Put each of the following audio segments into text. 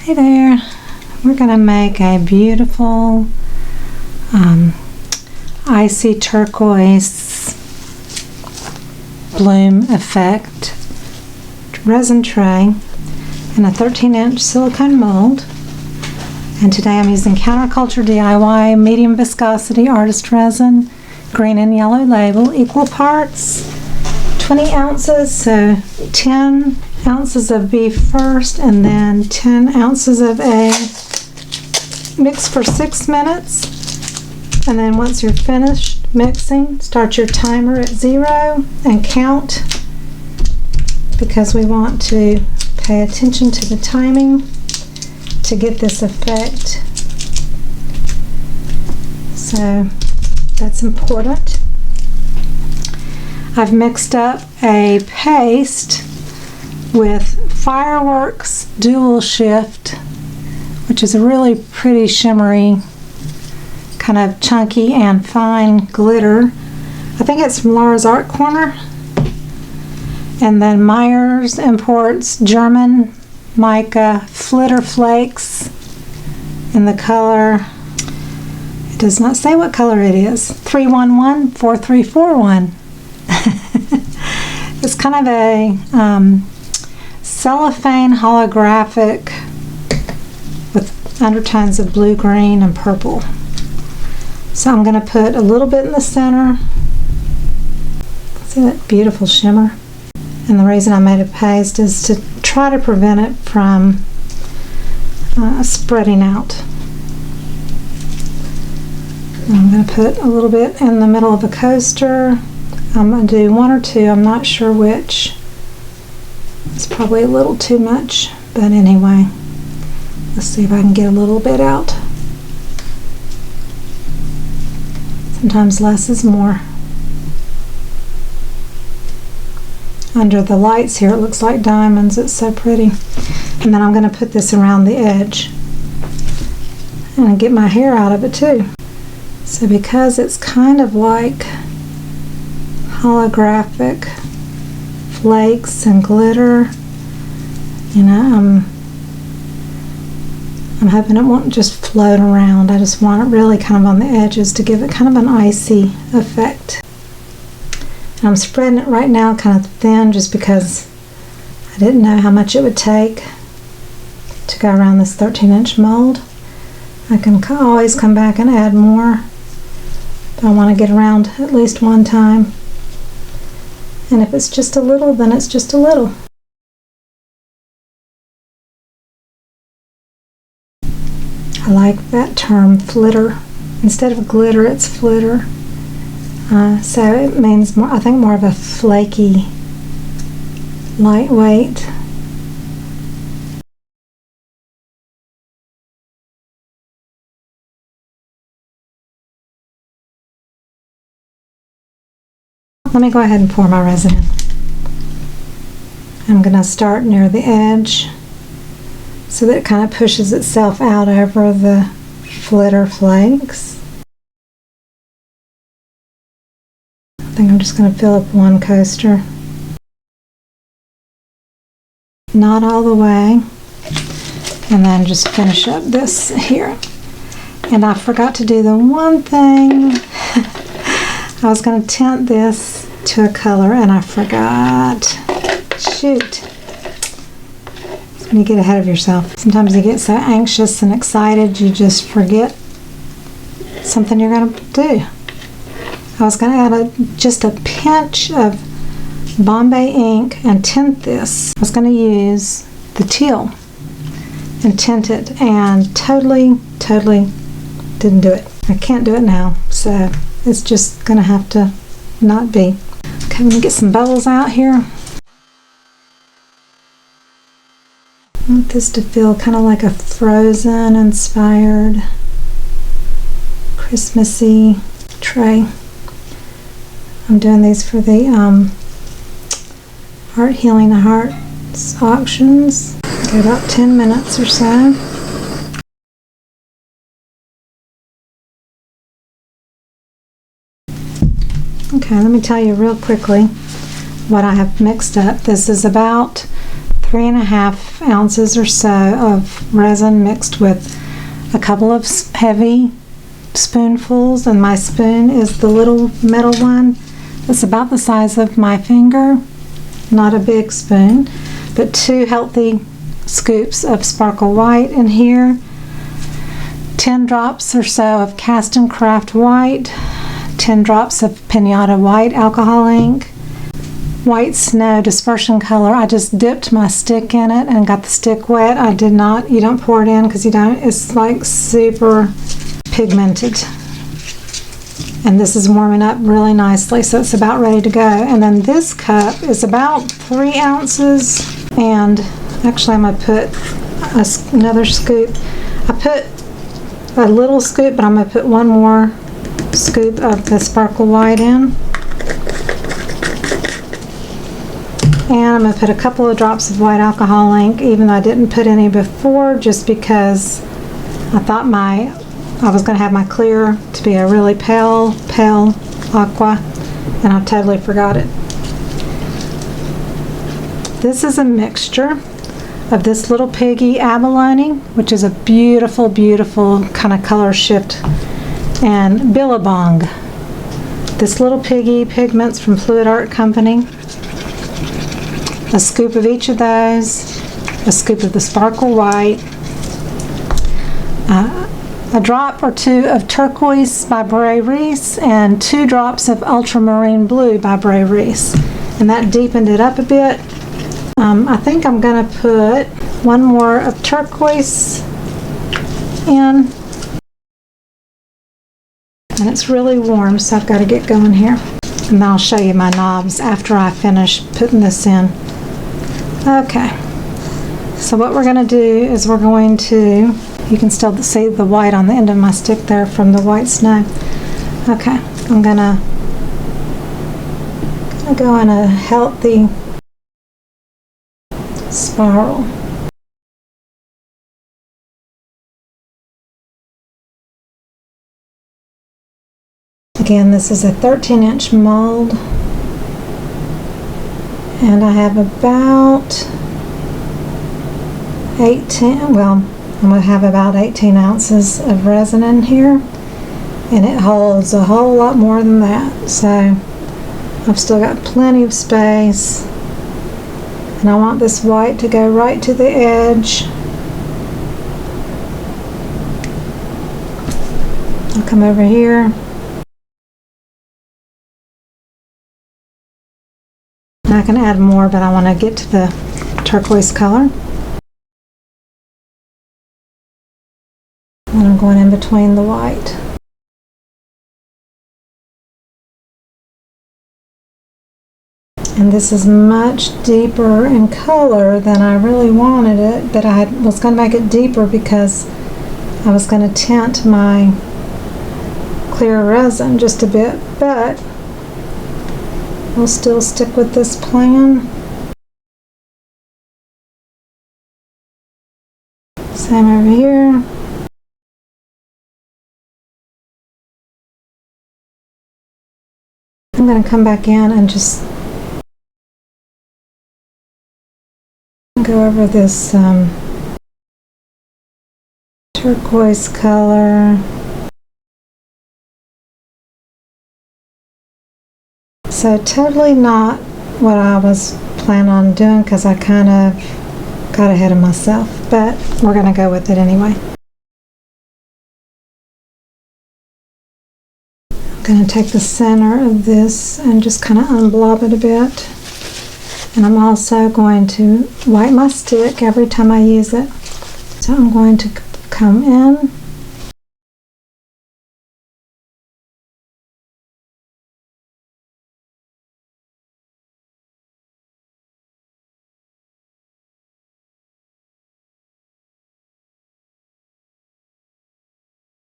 Hey there, we're going to make a beautiful icy turquoise bloom effect resin tray in a 13-inch silicone mold. And today I'm using Counterculture DIY medium viscosity artist resin, green and yellow label, equal parts, 20 ounces, so 10 ounces of B first and then 10 ounces of A. Mix for 6 minutes, and then once you're finished mixing, start your timer at 0 and count, because we want to pay attention to the timing to get this effect. So that's important. I've mixed up a paste with Fireworks Dual Shift, which is a really pretty shimmery, kind of chunky and fine glitter. I think it's from Laura's Art Corner. And then Meyers imports German Mica Flitter Flakes in the color, it does not say what color it is, 311-4341. It's kind of a cellophane holographic with undertones of blue, green, and purple. So I'm going to put a little bit in the center. See that beautiful shimmer? And the reason I made a paste is to try to prevent it from spreading out. I'm going to put a little bit in the middle of the coaster. I'm going to do 1 or 2, I'm not sure which. It's probably a little too much, but anyway, let's see if I can get a little bit out. Sometimes less is more. Under the lights here it looks like diamonds, it's so pretty. And then I'm going to put this around the edge and get my hair out of it too. So because it's kind of like holographic flakes and glitter, you know, I'm hoping it won't just float around. I just want it really kind of on the edges to give it kind of an icy effect. And I'm spreading it right now kind of thin just because I didn't know how much it would take to go around this 13-inch mold. I can always come back and add more, but I want to get around at least one time. And if it's just a little, then it's just a little. I like that term, flitter. Instead of glitter, it's flitter. So it means more, I think, more of a flaky, lightweight. Let me go ahead and pour my resin in. I'm going to start near the edge so that it kind of pushes itself out over the flitter flakes. I think I'm just going to fill up one coaster. Not all the way. And then just finish up this here. And I forgot to do the one thing. I was going to tint this to a color and I forgot. Shoot. When you get ahead of yourself. Sometimes you get so anxious and excited you just forget something you're going to do. I was going to add just a pinch of Bombay ink and tint this. I was going to use the teal and tint it, and totally didn't do it. I can't do it now, so it's just going to have to not be. Okay, let me get some bubbles out here. I want this to feel kind of like a Frozen inspired Christmassy tray. I'm doing these for the Art Healing the Hearts auctions. Okay, about 10 minutes or so. Okay, let me tell you real quickly what I have mixed up. This is about 3.5 ounces or so of resin mixed with a couple of heavy spoonfuls, and my spoon is the little metal one. It's about the size of my finger, not a big spoon, but 2 healthy scoops of sparkle white in here, 10 drops or so of Cast and Craft white, 10 drops of Pinata white alcohol ink, white snow dispersion color. I just dipped my stick in it and got the stick wet. I did not, you don't pour it in because you don't, it's like super pigmented. And this is warming up really nicely, so it's about ready to go. And then this cup is about 3 ounces, and actually I'm going to put another scoop. I put a little scoop, but I'm going to put one more scoop of the sparkle white in. And I'm going to put a couple of drops of white alcohol ink, even though I didn't put any before, just because I thought I was going to have my clear to be a really pale aqua, and I totally forgot it. This is a mixture of this little piggy Abalone, which is a beautiful, beautiful kind of color shift, and Billabong. This little piggy Pigments from Fluid Art Company. A scoop of each of those, a scoop of the sparkle white, a drop or 2 of turquoise by Bray Reese, and 2 drops of ultramarine blue by Bray Reese. And that deepened it up a bit. I think I'm going to put one more of turquoise in. And it's really warm, so I've got to get going here. And then I'll show you my knobs after I finish putting this in. Okay, so what we're going to do is we're going to, you can still see the white on the end of my stick there from the white snow. Okay, I'm going to go in a healthy spiral. Again, this is a 13-inch mold, and I have about 18, well, I'm going to have about 18 ounces of resin in here, and it holds a whole lot more than that, so I've still got plenty of space. And I want this white to go right to the edge. I'll come over here. And I can add more, but I want to get to the turquoise color. And I'm going in between the white. And this is much deeper in color than I really wanted it, but I was going to make it deeper because I was going to tint my clear resin just a bit, but we'll still stick with this plan. Same over here. I'm going to come back in and just go over this turquoise color. So totally not what I was planning on doing because I kind of got ahead of myself, but we're going to go with it anyway. I'm going to take the center of this and just kind of unblob it a bit. And I'm also going to wipe my stick every time I use it. So I'm going to come in.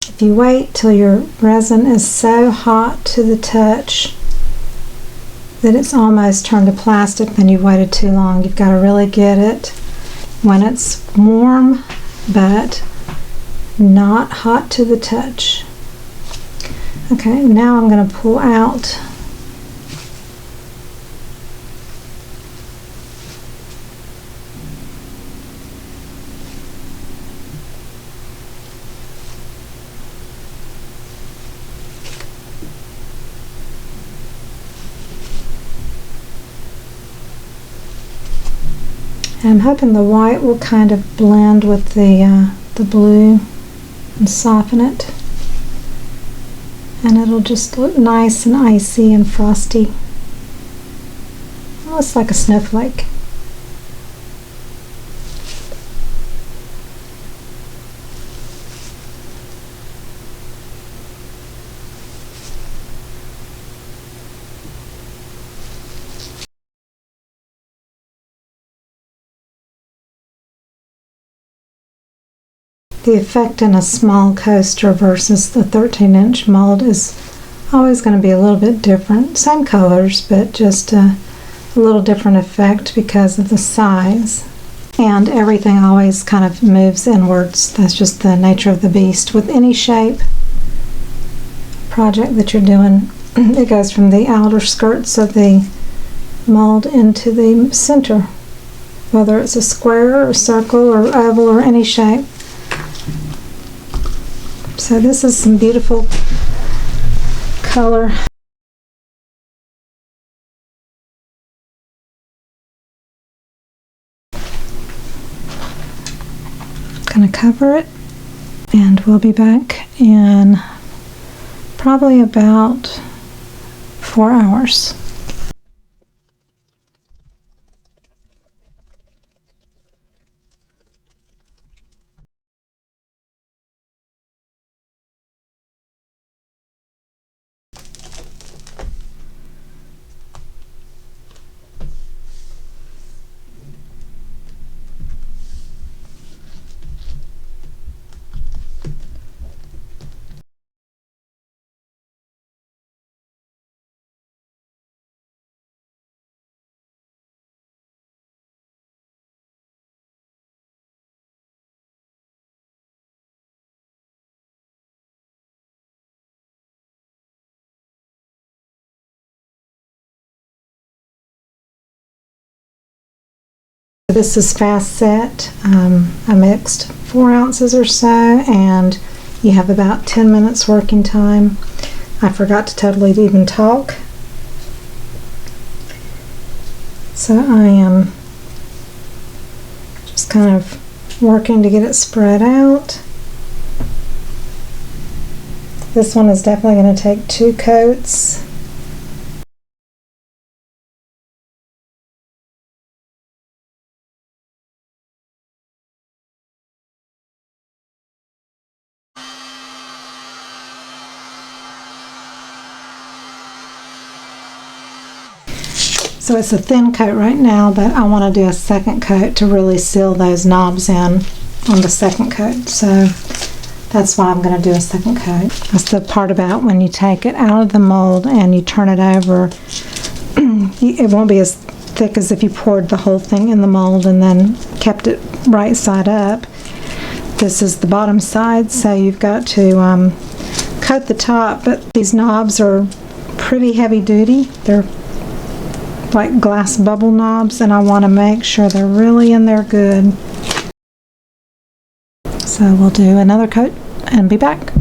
If you wait till your resin is so hot to the touch that it's almost turned to plastic, then you've waited too long. You've got to really get it when it's warm but not hot to the touch. Okay, now I'm going to pull out And I'm hoping the white will kind of blend with the blue and soften it. And it'll just look nice and icy and frosty. Almost like a snowflake. The effect in a small coaster versus the 13-inch mold is always going to be a little bit different. Same colors, but just a little different effect because of the size. And everything always kind of moves inwards. That's just the nature of the beast. With any shape project that you're doing, it goes from the outer skirts of the mold into the center, whether it's a square or a circle or oval or any shape. So this is some beautiful color. Going to cover it, and we'll be back in probably about 4 hours. This is fast set. I mixed 4 ounces or so, and you have about 10 minutes working time. I forgot to totally even talk, so I am just kind of working to get it spread out. This one is definitely going to take 2 coats. So it's a thin coat right now, but I want to do a second coat to really seal those knobs in on the second coat. So that's why I'm going to do a second coat. That's the part about when you take it out of the mold and you turn it over, it won't be as thick as if you poured the whole thing in the mold and then kept it right side up. This is the bottom side, so you've got to coat the top, but these knobs are pretty heavy duty. They're like glass bubble knobs, and I want to make sure they're really in there good. So we'll do another coat and be back.